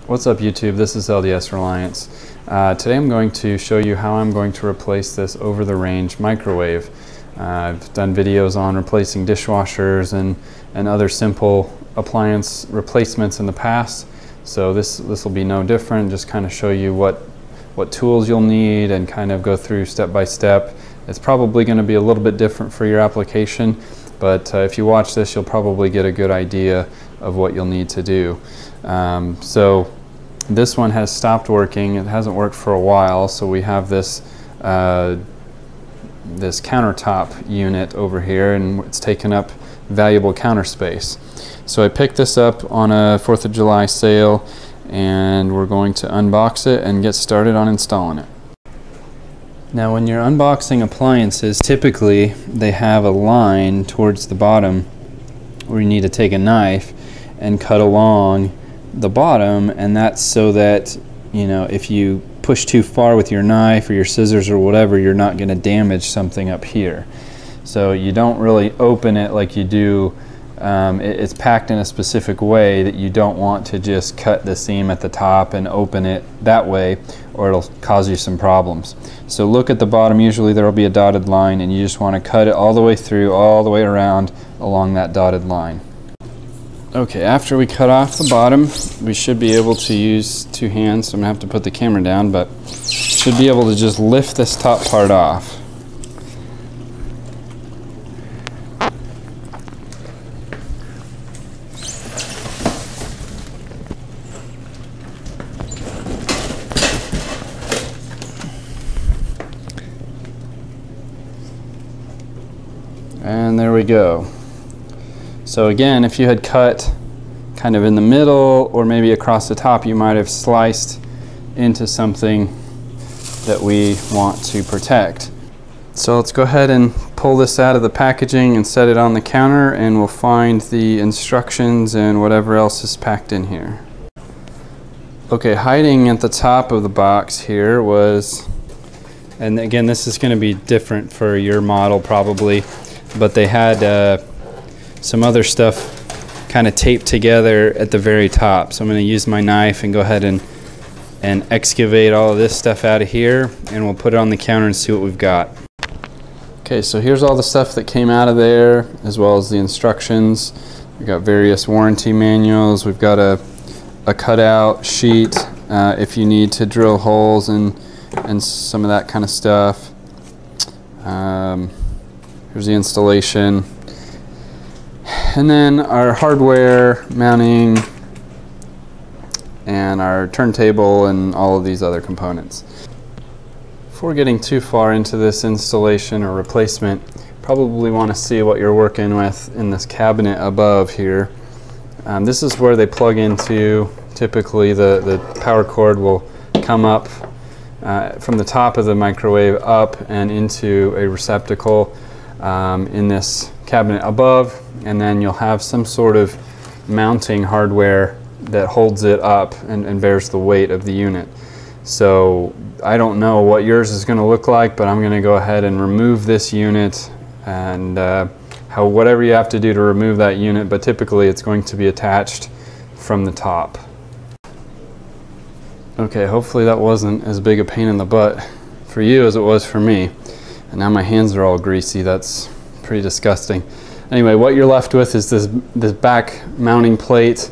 What's up YouTube, this is LDS Reliance. Today I'm going to show you how I'm going to replace this over-the-range microwave. I've done videos on replacing dishwashers and other simple appliance replacements in the past, so this will be no different. Just kind of show you what tools you'll need and kind of go through step by step. It's probably going to be a little bit different for your application, but if you watch this you'll probably get a good idea of what you'll need to do. So this one has stopped working. It hasn't worked for a while, so we have this this countertop unit over here, and it's taken up valuable counter space. So I picked this up on a 4th of July sale, and we're going to unbox it and get started on installing it. Now when you're unboxing appliances, typically they have a line towards the bottom where you need to take a knife and cut along the bottom, and that's so that, you know, if you push too far with your knife or your scissors or whatever, you're not going to damage something up here. So you don't really open it like you do. It's packed in a specific way that you don't want to just cut the seam at the top and open it that way, or it'll cause you some problems. So look at the bottom. Usually there will be a dotted line, and you just want to cut it all the way through, all the way around along that dotted line. Okay, after we cut off the bottom, we should be able to use two hands, so I'm going to have to put the camera down, but should be able to just lift this top part off. And there we go. So again, if you had cut kind of in the middle or maybe across the top, you might have sliced into something that we want to protect. So let's go ahead and pull this out of the packaging and set it on the counter, and we'll find the instructions and whatever else is packed in here. Okay, hiding at the top of the box here was, and again this is going to be different for your model probably, but they had some other stuff kind of taped together at the very top. So I'm going to use my knife and go ahead and excavate all of this stuff out of here, and we'll put it on the counter and see what we've got. Okay, so here's all the stuff that came out of there, as well as the instructions. We've got various warranty manuals. We've got a cutout sheet if you need to drill holes and some of that kind of stuff. Here's the installation. And then our hardware mounting and our turntable and all of these other components. Before getting too far into this installation or replacement, probably want to see what you're working with in this cabinet above here. This is where they plug into. Typically the power cord will come up from the top of the microwave up and into a receptacle in this cabinet above, and then you'll have some sort of mounting hardware that holds it up and bears the weight of the unit. So I don't know what yours is going to look like, but I'm going to go ahead and remove this unit, and whatever you have to do to remove that unit, but typically it's going to be attached from the top. Okay, hopefully that wasn't as big a pain in the butt for you as it was for me. And now my hands are all greasy. That's pretty disgusting. Anyway, what you're left with is this back mounting plate.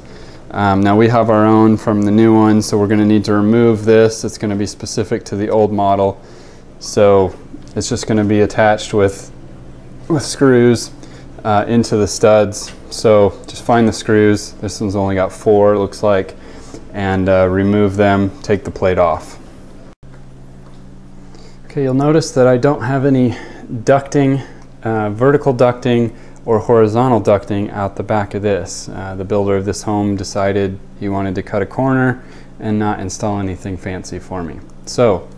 Now we have our own from the new one, so we're going to need to remove this. It's going to be specific to the old model, so it's just going to be attached with screws into the studs. So just find the screws. This one's only got 4, it looks like, and remove them, take the plate off. Okay, you'll notice that I don't have any ducting, vertical ducting or horizontal ducting out the back of this. The builder of this home decided he wanted to cut a corner and not install anything fancy for me. So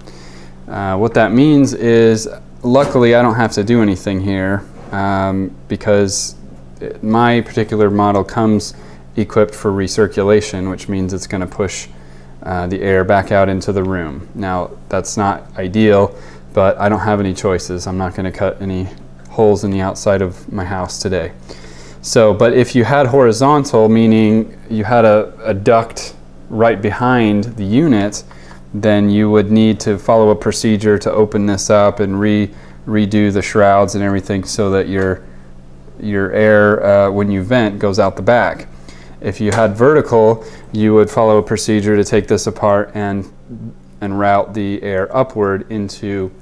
what that means is, luckily I don't have to do anything here because my particular model comes equipped for recirculation, which means it's going to push the air back out into the room. Now that's not ideal, but I don't have any choices. I'm not going to cut any holes in the outside of my house today. So, but if you had horizontal, meaning you had a duct right behind the unit, then you would need to follow a procedure to open this up and redo the shrouds and everything so that your air, when you vent, goes out the back. If you had vertical, you would follow a procedure to take this apart and route the air upward into,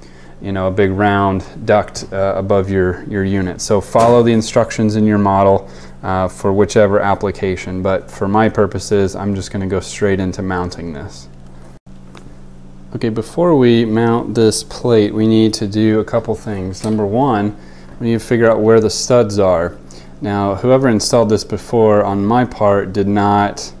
you know, a big round duct above your unit. So follow the instructions in your model for whichever application, but for my purposes, I'm just going to go straight into mounting this. Okay, before we mount this plate, we need to do a couple things. Number one, we need to figure out where the studs are. Now, whoever installed this before on my part did not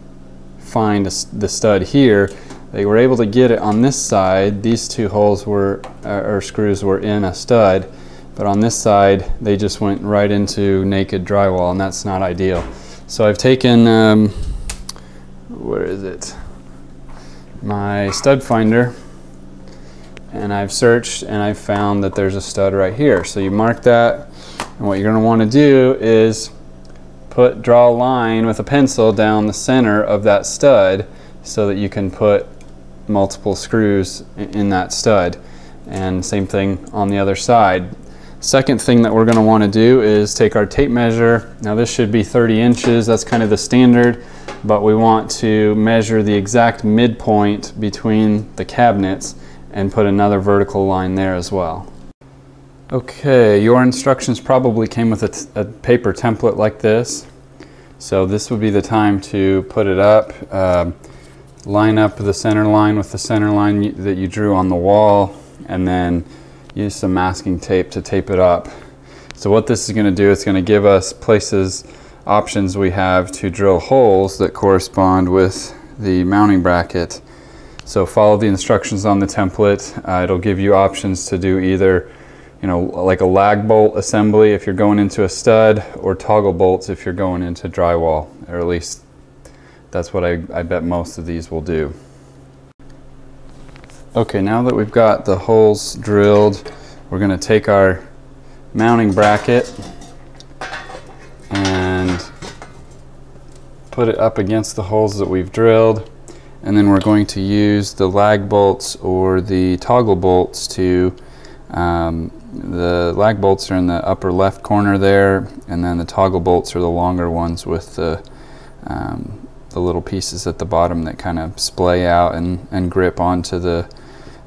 find the stud here. They were able to get it on this side. These two holes were, or screws were in a stud, but on this side they just went right into naked drywall, and that's not ideal. So I've taken, where is it? My stud finder, and I've searched and I've found that there's a stud right here. So you mark that, and what you're going to want to do is draw a line with a pencil down the center of that stud so that you can put multiple screws in that stud, and same thing on the other side. Second thing that we're going to want to do is take our tape measure. Now this should be 30 inches, that's kind of the standard, but we want to measure the exact midpoint between the cabinets and put another vertical line there as well. Okay, your instructions probably came with a paper template like this, so this would be the time to put it up. Line up the center line with the center line that you drew on the wall, and then use some masking tape to tape it up. So what this is going to do, it's going to give us options we have to drill holes that correspond with the mounting bracket. So follow the instructions on the template. It'll give you options to do either, you know, like a lag bolt assembly if you're going into a stud, or toggle bolts if you're going into drywall, or at least that's what I bet most of these will do. Okay, now that we've got the holes drilled, we're going to take our mounting bracket and put it up against the holes that we've drilled, and then we're going to use the lag bolts or the toggle bolts to, the lag bolts are in the upper left corner there, and then the toggle bolts are the longer ones with the little pieces at the bottom that kind of splay out and grip onto the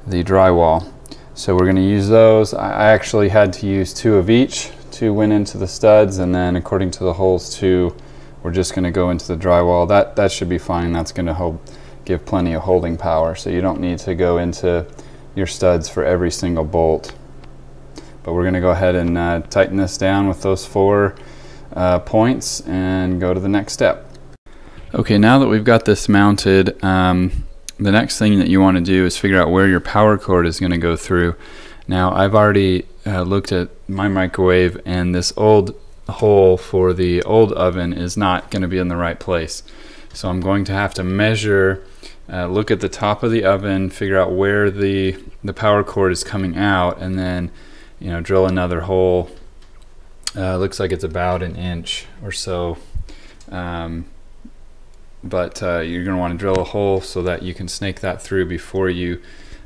drywall. So we're going to use those. I actually had to use 2 of each. 2 went into the studs, and then according to the holes 2 we're just going to go into the drywall. That should be fine. That's going to give plenty of holding power, so you don't need to go into your studs for every single bolt. But we're going to go ahead and tighten this down with those 4 points and go to the next step. Okay, now that we've got this mounted, the next thing that you want to do is figure out where your power cord is going to go through. Now I've already looked at my microwave, and this old hole for the old oven is not going to be in the right place. So I'm going to have to measure, look at the top of the oven, figure out where the power cord is coming out, and then, you know, drill another hole. Looks like it's about 1 inch or so. But you're going to want to drill a hole so that you can snake that through before you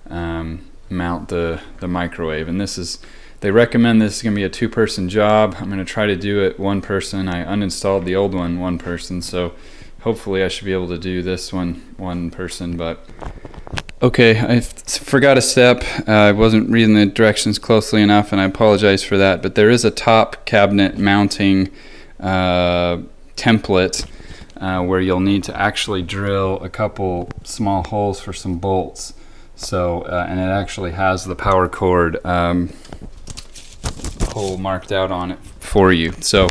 mount the microwave. And they recommend this is going to be a 2-person job. I'm going to try to do it 1 person. I uninstalled the old one 1 person, so hopefully I should be able to do this one person. But okay, I forgot a step. I wasn't reading the directions closely enough, and I apologize for that. But there is a top cabinet mounting template where you'll need to actually drill a couple small holes for some bolts. So, and it actually has the power cord hole marked out on it for you. So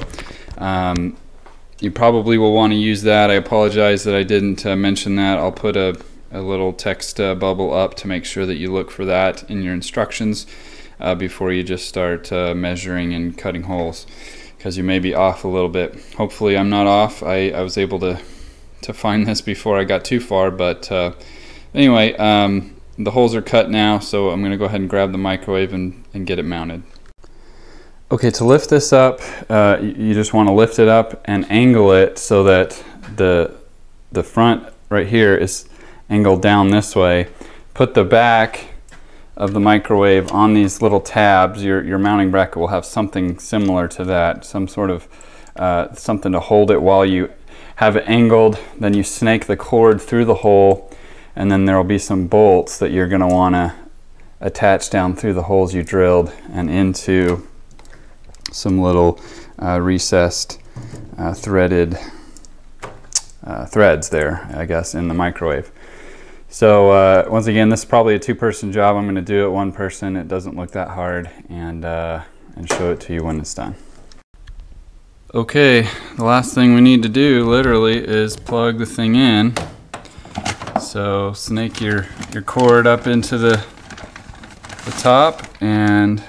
you probably will want to use that. I apologize that I didn't mention that. I'll put a little text bubble up to make sure that you look for that in your instructions before you just start measuring and cutting holes, because you may be off a little bit. Hopefully I'm not off. I was able to find this before I got too far, but anyway, the holes are cut now, so I'm going to go ahead and grab the microwave and get it mounted. Okay, to lift this up, you just want to lift it up and angle it so that the front right here is angled down this way. Put the back of the microwave on these little tabs. Your mounting bracket will have something similar to that, some sort of something to hold it while you have it angled. Then you snake the cord through the hole, and then there will be some bolts that you're going to want to attach down through the holes you drilled and into some little recessed threaded threads there, I guess, in the microwave. So once again, this is probably a two-person job. I'm going to do it one person. It doesn't look that hard, and show it to you when it's done. Okay, the last thing we need to do literally is plug the thing in. So snake your cord up into the top and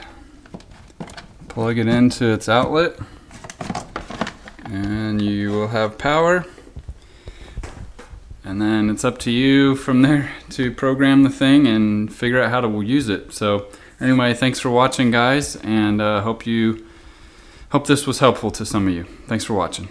plug it into its outlet, and you will have power. And then it's up to you from there to program the thing and figure out how to use it. So anyway, thanks for watching, guys, and hope this was helpful to some of you. Thanks for watching.